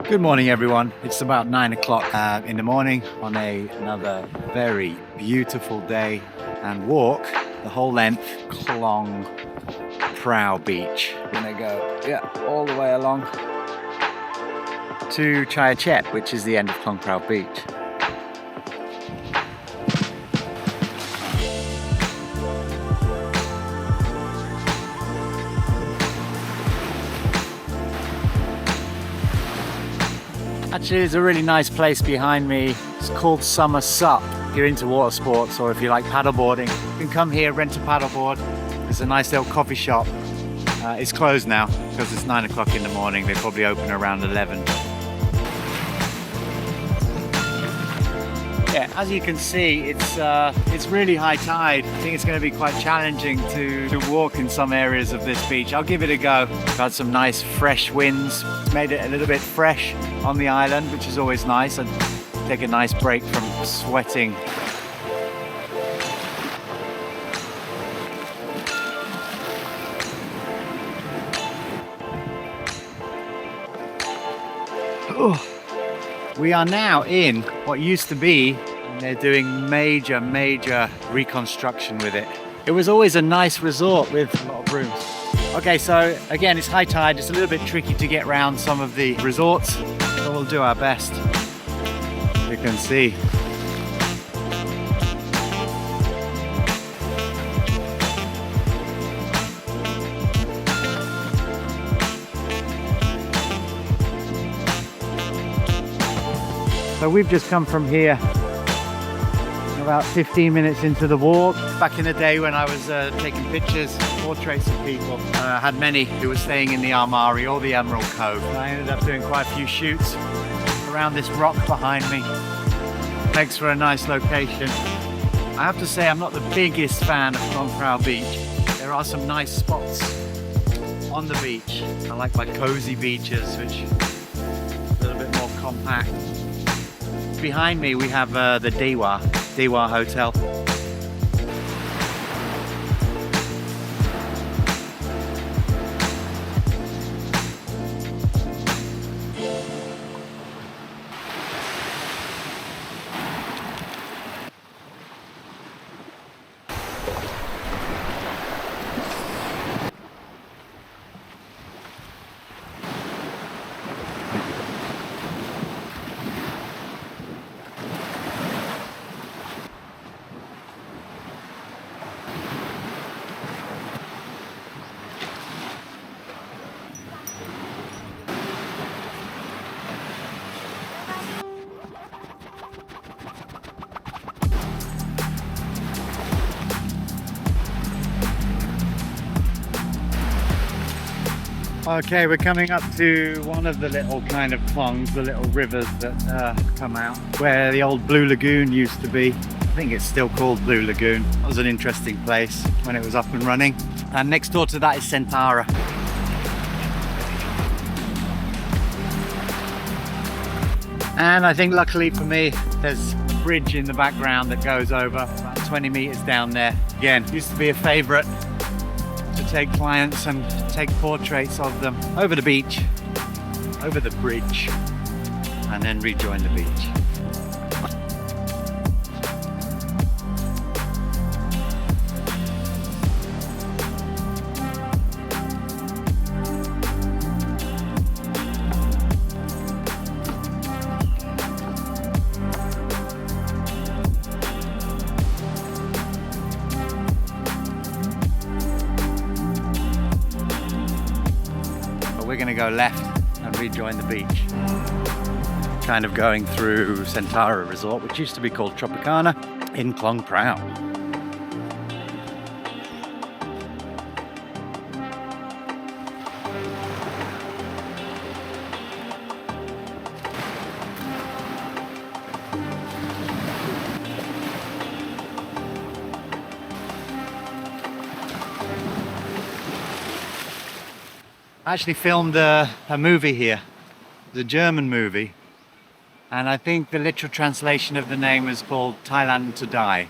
Good morning, everyone. It's about 9 o'clock in the morning on another very beautiful day and walk the whole length Klong Prao Beach. We're gonna go, all the way along to Chet Cape, which is the end of Klong Prao Beach. Actually, there's a really nice place behind me. It's called Summer Sup. If you're into water sports or if you like paddleboarding, you can come here, rent a paddleboard. There's a nice little coffee shop. It's closed now because it's 9 o'clock in the morning. They probably open around 11. Yeah, as you can see, it's really high tide. I think it's going to be quite challenging to walk in some areas of this beach. I'll give it a go. We've had some nice fresh winds. It's made it a little bit fresh on the island, which is always nice. I'd take a nice break from sweating. We are now in what used to be, and they're doing major reconstruction with it. It was always a nice resort with a lot of rooms. Okay, so again, it's high tide. It's a little bit tricky to get around some of the resorts, but we'll do our best. You can see. So we've just come from here about 15 minutes into the walk. Back in the day when I was taking pictures, portraits of people, I had many who were staying in the Armari or the Emerald Cove. I ended up doing quite a few shoots around this rock behind me. Makes for a nice location. I have to say I'm not the biggest fan of Klong Prao Beach. There are some nice spots on the beach. I like my cozy beaches, which are a little bit more compact. Behind me we have the Dewa Hotel. Okay, we're coming up to one of the little kind of klongs, the little rivers that come out, where the old Blue Lagoon used to be. I think it's still called Blue Lagoon. That was an interesting place when it was up and running. And next door to that is Sentara. And I think luckily for me, there's a bridge in the background that goes over about 20 meters down there. Again, used to be a favorite to take clients and take portraits of them over the beach, over the bridge, and then rejoin the beach. We're going to go left and rejoin the beach. Kind of going through Sentara Resort, which used to be called Tropicana in Klong Prao. I actually filmed a movie here, the German movie, and I think the literal translation of the name was called Thailand to Die,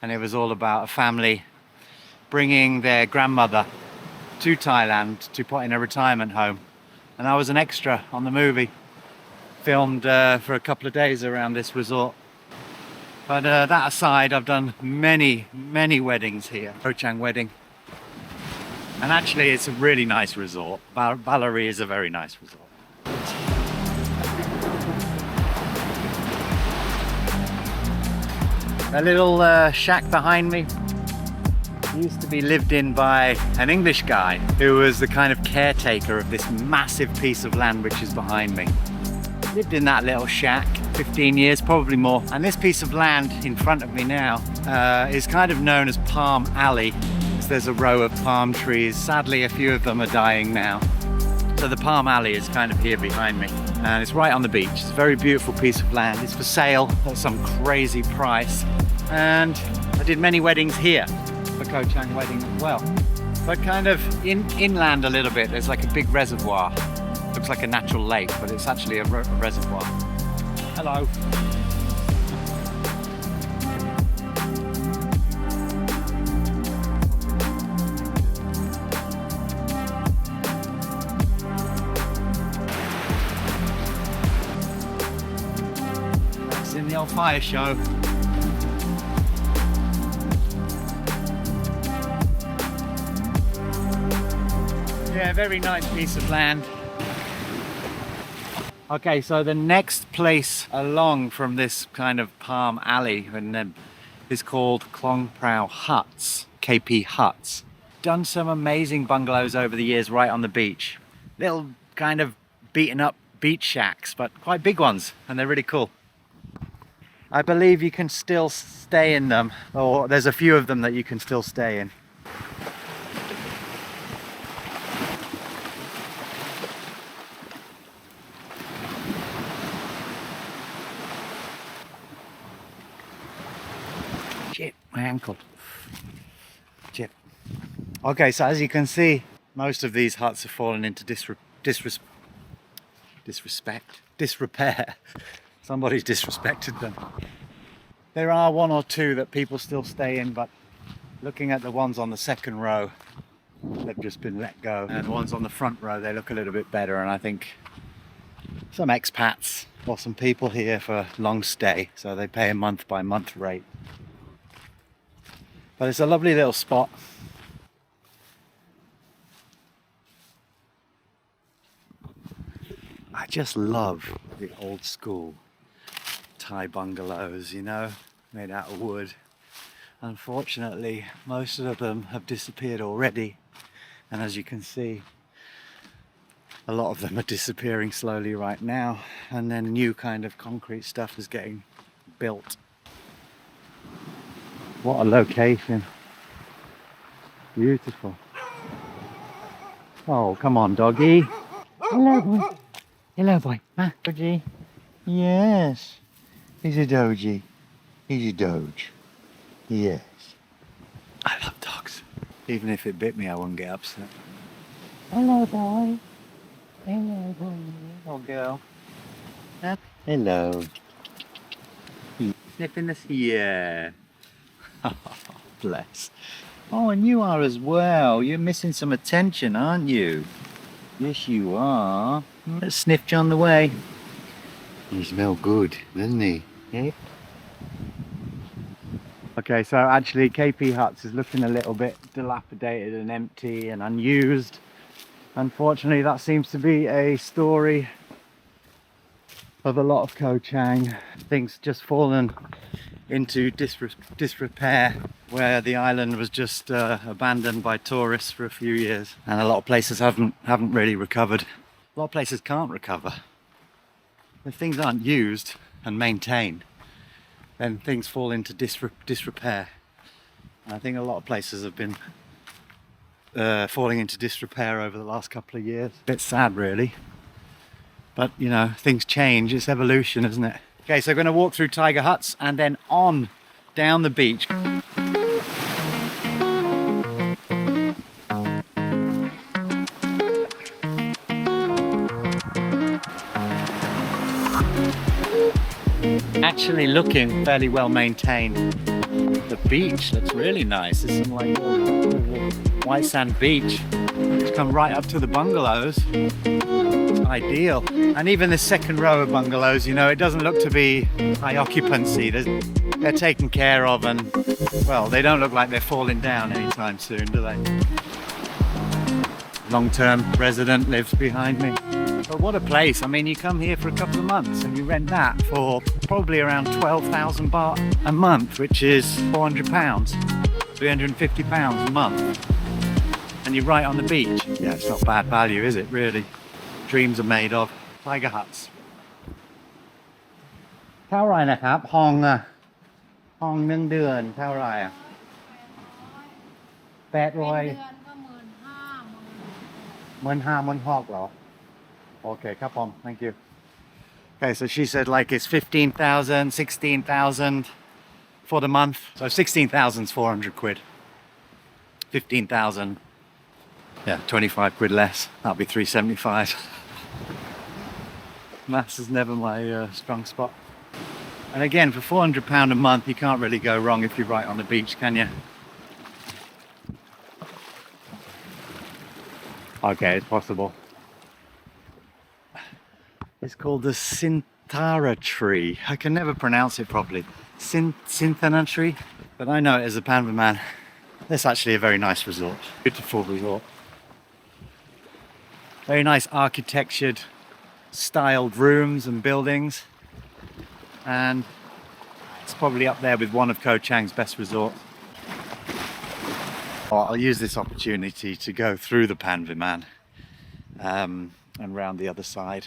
and it was all about a family bringing their grandmother to Thailand to put in a retirement home, and I was an extra on the movie. filmed for a couple of days around this resort. But that aside, I've done many weddings here. Koh Chang wedding. And actually it's a really nice resort. Ballary is a very nice resort. A little shack behind me used to be lived in by an English guy who was the kind of caretaker of this massive piece of land which is behind me. Lived in that little shack 15 years, probably more. And this piece of land in front of me now is kind of known as Palm Alley. There's a row of palm trees. Sadly, a few of them are dying now. So the Palm Alley is kind of here behind me. And it's right on the beach. It's a very beautiful piece of land. It's for sale at some crazy price. And I did many weddings here, for Koh Chang wedding as well. But kind of inland a little bit, there's like a big reservoir. Looks like a natural lake, but it's actually a reservoir. Hello. That's in the old fire show. Yeah, very nice piece of land. Okay, so the next place along from this kind of palm alley is called Klong Prao huts, KP huts. Done some amazing bungalows over the years right on the beach. Little kind of beaten up beach shacks, but quite big ones, and they're really cool. I believe you can still stay in them, or there's a few of them that you can still stay in. Shit, my ankle. Shit. Okay, so as you can see, most of these huts have fallen into disrepair. Somebody's disrespected them. There are one or two that people still stay in, but looking at the ones on the second row, they've just been let go. And the ones on the front row, they look a little bit better. And I think some expats or some people here for long stay, so they pay a month by month rate. But it's a lovely little spot. I just love the old school Thai bungalows, you know, made out of wood. Unfortunately, most of them have disappeared already. And as you can see, a lot of them are disappearing slowly right now. And then new kind of concrete stuff is getting built. What a location. Beautiful. Oh, come on, doggy. Hello, boy. Hello, boy. Huh, doggy? Yes. He's a dogie. He's a doge. Yes. I love dogs. Even if it bit me, I wouldn't get upset. Hello, boy. Hello, boy. Little girl. Huh? Hello. Sniffing this? Yeah. Bless. Oh, and you are as well. You're missing some attention, aren't you? Yes, you are. Let's sniff John the way. He smells good, doesn't he? Yeah. Okay, so actually KP Huts is looking a little bit dilapidated and empty and unused. Unfortunately, that seems to be a story of a lot of Koh Chang. Things just fallen into disrepair, where the island was just abandoned by tourists for a few years, and a lot of places haven't really recovered. A lot of places can't recover. If things aren't used and maintained, then things fall into disrepair. And I think a lot of places have been falling into disrepair over the last couple of years. A bit sad, really. But, you know, things change. It's evolution, isn't it? Okay, so we're going to walk through Tiger Huts and then on down the beach. Actually looking fairly well maintained. The beach looks really nice. There's some like white sand beach. Just come right up to the bungalows. ideal. And even the second row of bungalows, you know, it doesn't look to be high occupancy. They're taken care of, and well, they don't look like they're falling down anytime soon, do they? Long-term resident lives behind me. But what a place. I mean, you come here for a couple of months and you rent that for probably around 12,000 baht a month, which is £400, £350 a month. And you're right on the beach. Yeah, it's not bad value, is it, really? Dreams are made of. Tiger huts. เท่าไหร่นะครับห้องหนึ่งเดือนเท่าไหร่อ่ะ800 15,000 เหรอ Okay, come on, thank you. Okay, so she said like it's 15,000, 16,000 for the month. So 16,000 is 400 quid. 15,000, yeah, 25 quid less. That'll be 375. Maths is never my strong spot. And again, for £400 a month, you can't really go wrong if you're right on the beach, can you? Okay, it's possible. It's called the Sinthara tree. I can never pronounce it properly. Sinthana tree? But I know it as a Panva man. It's actually a very nice resort. Beautiful resort. Very nice architectured, styled rooms and buildings. And it's probably up there with one of Koh Chang's best resorts. I'll use this opportunity to go through the Panva man and round the other side.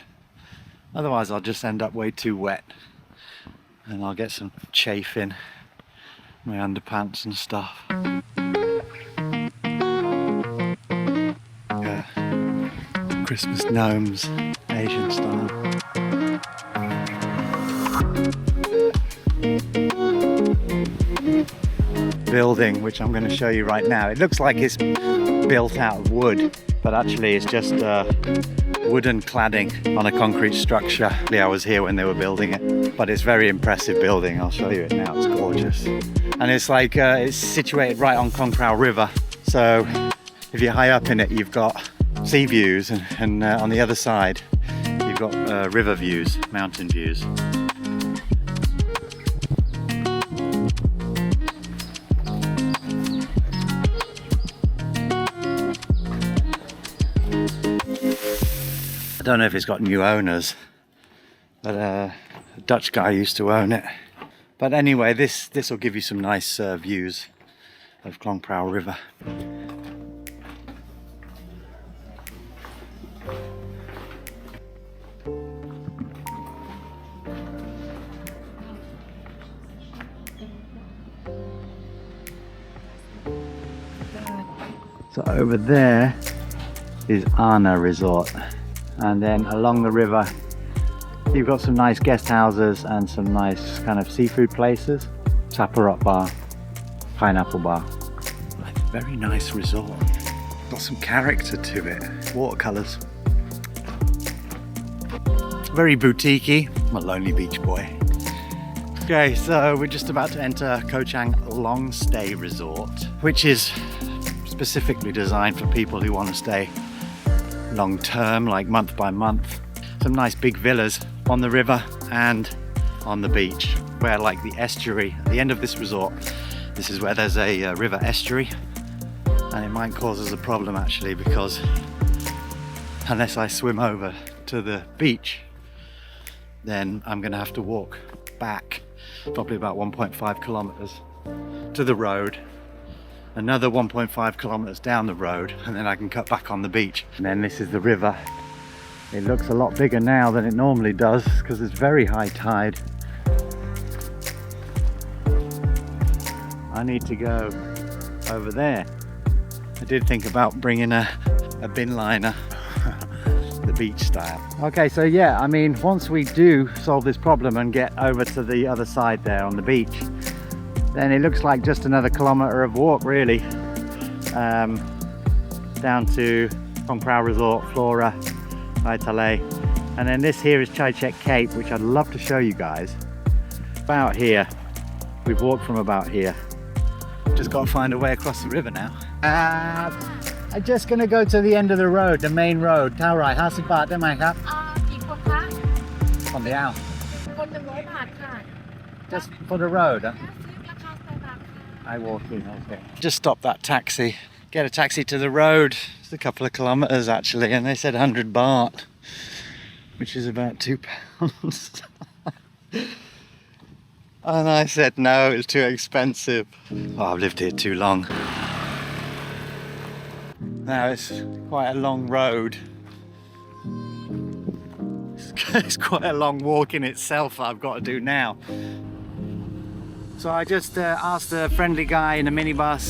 Otherwise I'll just end up way too wet and I'll get some chafe in my underpants and stuff. Yeah. Christmas gnomes, Asian style. Building, which I'm going to show you right now. It looks like it's built out of wood, but actually it's just wooden cladding on a concrete structure. I was here when they were building it, but it's a very impressive building. I'll show you it now. It's gorgeous, and it's like it's situated right on Klong Prao River. So if you're high up in it, you've got sea views, and on the other side, you've got river views, mountain views. I don't know if it's got new owners, but a Dutch guy used to own it. But anyway, this will give you some nice views of Klong Prao River. So over there is Anna Resort. And then along the river, you've got some nice guest houses and some nice kind of seafood places. Chaparot bar, pineapple bar. Very nice resort. Got some character to it. Watercolors. Very boutiquey. I'm a lonely beach boy. Okay, so we're just about to enter Koh Chang Long Stay Resort, which is specifically designed for people who want to stay long term, like month by month. Some nice big villas on the river and on the beach, where like the estuary, at the end of this resort, this is where there's a river estuary, and it might cause us a problem actually, because unless I swim over to the beach, then I'm gonna have to walk back probably about 1.5 kilometers to the road, another 1.5 kilometers down the road, and then I can cut back on the beach. And then this is the river. It looks a lot bigger now than it normally does because it's very high tide. I need to go over there. I did think about bringing a bin liner, the beach style. Okay, so yeah, I mean, once we do solve this problem and get over to the other side there on the beach, then it looks like just another kilometre of walk really, down to Chet Resort, Flora, Itale. And then this here is Chet Cape, which I'd love to show you guys. About here, we've walked from about here. Just got to find a way across the river now. I'm just gonna go to the end of the road, the main road. เท่าไหร่50 บาทได้ไหมครับ กี่คนคะ คนเดียว คน100 บาทค่ะ Just for the road, huh? ซื้อราคาสบายค่ะ I walk in, okay. Just stop that taxi. Get a taxi to the road. It's a couple of kilometers actually, and they said 100 baht, which is about £2. And I said no, it's too expensive. Oh, I've lived here too long. Now it's quite a long road. It's quite a long walk in itself that I've got to do now. So I just asked a friendly guy in a minibus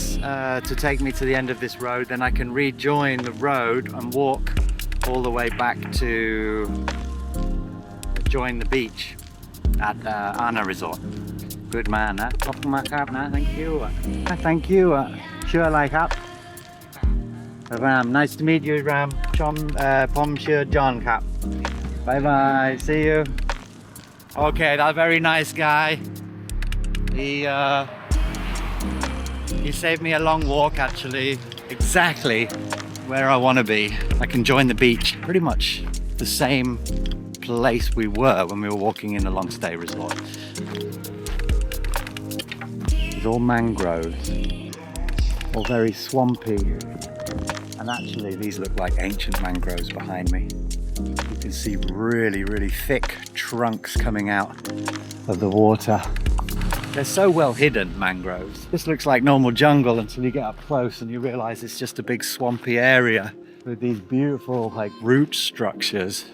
to take me to the end of this road, then I can rejoin the road and walk all the way back to join the beach at Anna Resort. Good man, huh? Thank you. Thank you. Sure like up. Ram, nice to meet you, Ram. Pom Sure John Cup. Bye bye. See you. Okay, that very nice guy. He saved me a long walk actually, exactly where I want to be. I can join the beach, pretty much the same place we were when we were walking in the long stay resort. It's all mangroves, all very swampy, and actually these look like ancient mangroves behind me. You can see really, really thick trunks coming out of the water. They're so well hidden, mangroves. This looks like normal jungle until you get up close and you realize it's just a big swampy area with these beautiful like root structures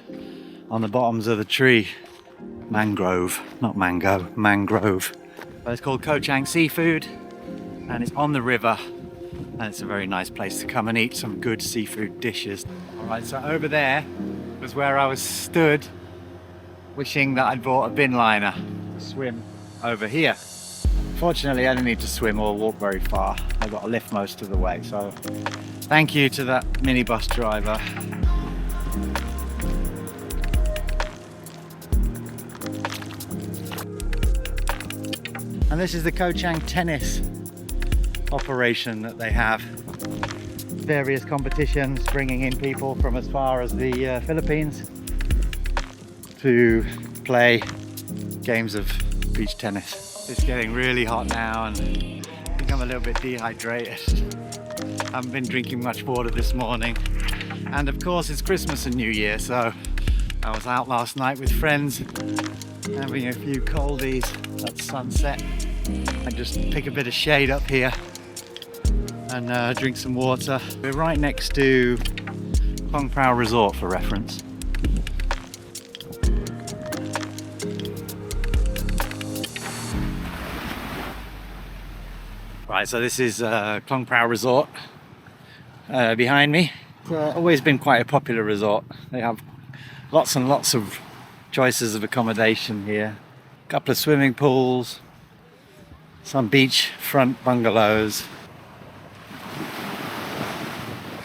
on the bottoms of the tree. Mangrove, not mango, mangrove. But it's called Koh Chang Seafood and it's on the river and it's a very nice place to come and eat some good seafood dishes. Alright, so over there was where I was stood wishing that I'd bought a bin liner to swim over here. Fortunately, I didn't need to swim or walk very far. I got a lift most of the way, so thank you to that minibus driver. And this is the Koh Chang tennis operation that they have. Various competitions bringing in people from as far as the Philippines to play games of beach tennis. It's getting really hot now and I think I'm a little bit dehydrated. I haven't been drinking much water this morning. And of course it's Christmas and New Year, so I was out last night with friends having a few coldies at sunset. I just pick a bit of shade up here and drink some water. We're right next to Klong Prao Resort for reference. Right, so this is Klong Prao Resort behind me. It's always been quite a popular resort. They have lots and lots of choices of accommodation here. A couple of swimming pools, some beachfront bungalows.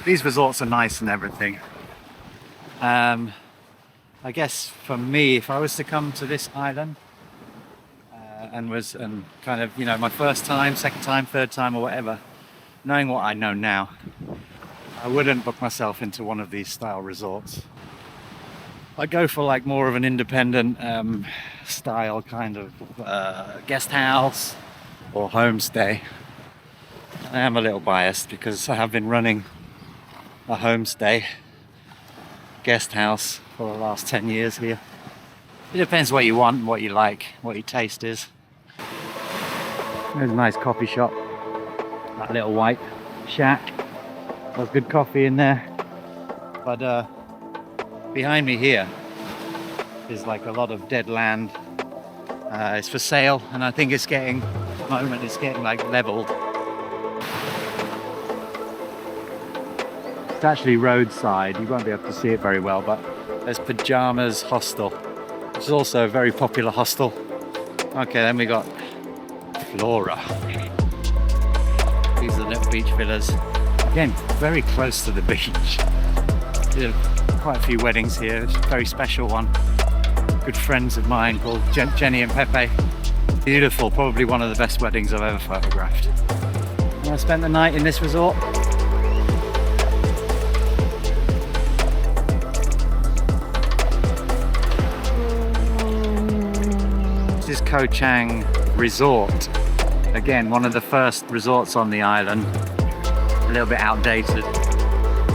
These resorts are nice and everything. I guess for me, if I was to come to this island, and kind of, you know, my first time, second time, third time or whatever, knowing what I know now, I wouldn't book myself into one of these style resorts. I'd go for like more of an independent style kind of guest house or homestay. I am a little biased because I have been running a homestay guest house for the last 10 years here. It depends what you want, what you like, what your taste is. There's a nice coffee shop, that little white shack. There's good coffee in there. But behind me here is like a lot of dead land. It's for sale and I think it's getting, at the moment it's getting like leveled. It's actually roadside, you won't be able to see it very well, but there's Pajamas Hostel, which is also a very popular hostel. Okay, then we got Flora. These are the little beach villas. Again, very close to the beach. Did quite a few weddings here. It's a very special one. Good friends of mine called Jenny and Pepe. Beautiful, probably one of the best weddings I've ever photographed. And I spent the night in this resort. Koh Chang Resort. Again, one of the first resorts on the island. A little bit outdated,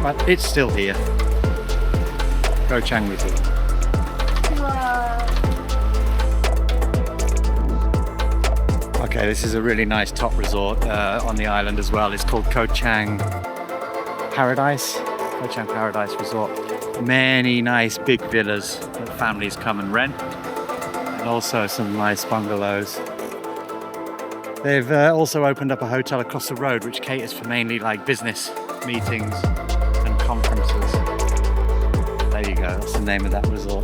but it's still here. Koh Chang Resort. Okay, this is a really nice top resort on the island as well. It's called Koh Chang Paradise. Koh Chang Paradise Resort. Many nice big villas that families come and rent. And also some nice bungalows. They've also opened up a hotel across the road which caters for mainly like business meetings and conferences. There you go, that's the name of that resort.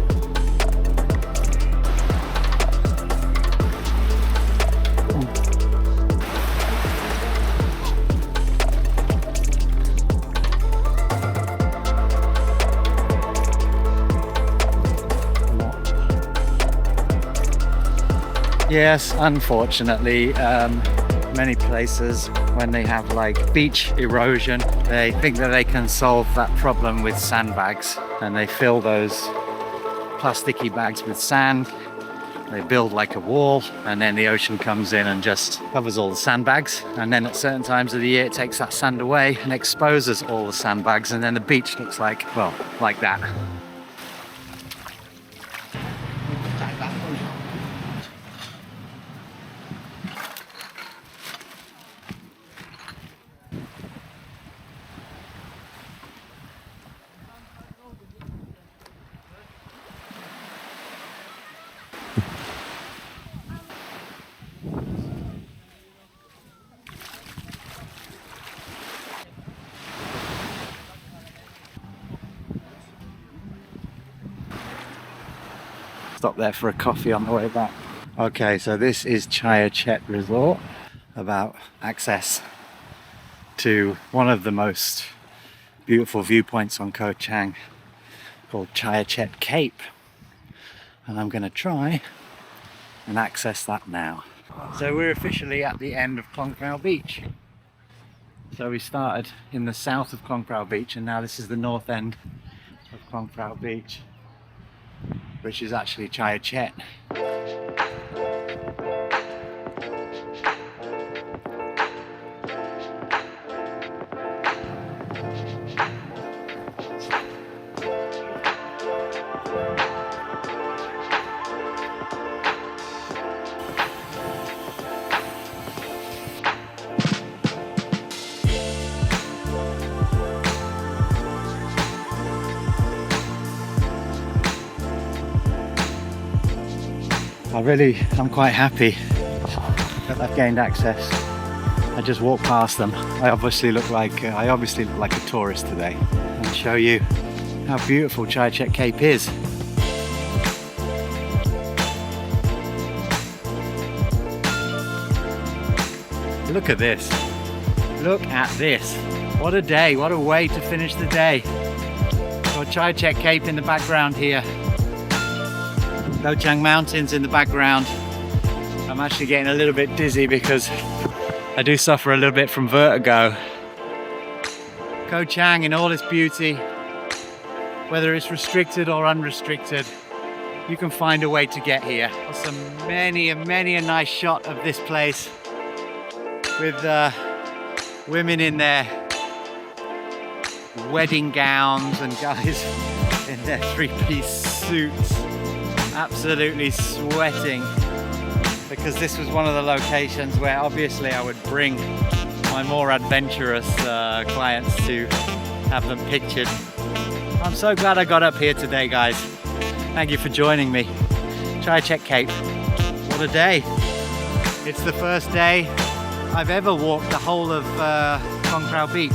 Yes, unfortunately, many places when they have like beach erosion, they think that they can solve that problem with sandbags, and they fill those plasticky bags with sand. They build like a wall, and then the ocean comes in and just covers all the sandbags, and then at certain times of the year it takes that sand away and exposes all the sandbags, and then the beach looks like, well, like that. Stop there for a coffee on the way back. Okay, so this is Chet Resort, about access to one of the most beautiful viewpoints on Koh Chang, called Chet Cape, and I'm going to try and access that now. So we're officially at the end of Klong Prao Beach. So we started in the south of Klong Prao Beach, and now this is the north end of Klong Prao Beach, which is actually Chet. I'm quite happy that I've gained access. I just walked past them. I obviously look like a tourist today. I'll show you how beautiful Chet Cape is. Look at this. Look at this. What a day, what a way to finish the day. Got Chet Cape in the background here. Koh Chang Mountains in the background. I'm actually getting a little bit dizzy because I do suffer a little bit from vertigo. Koh Chang in all its beauty, whether it's restricted or unrestricted, you can find a way to get here. Many a nice shot of this place with women in their wedding gowns and guys in their three-piece suits, absolutely sweating, because this was one of the locations where obviously I would bring my more adventurous clients to have them pictured. I'm so glad I got up here today, guys. Thank you for joining me. Chet Cape. What a day. It's the first day I've ever walked the whole of Klong Prao Beach.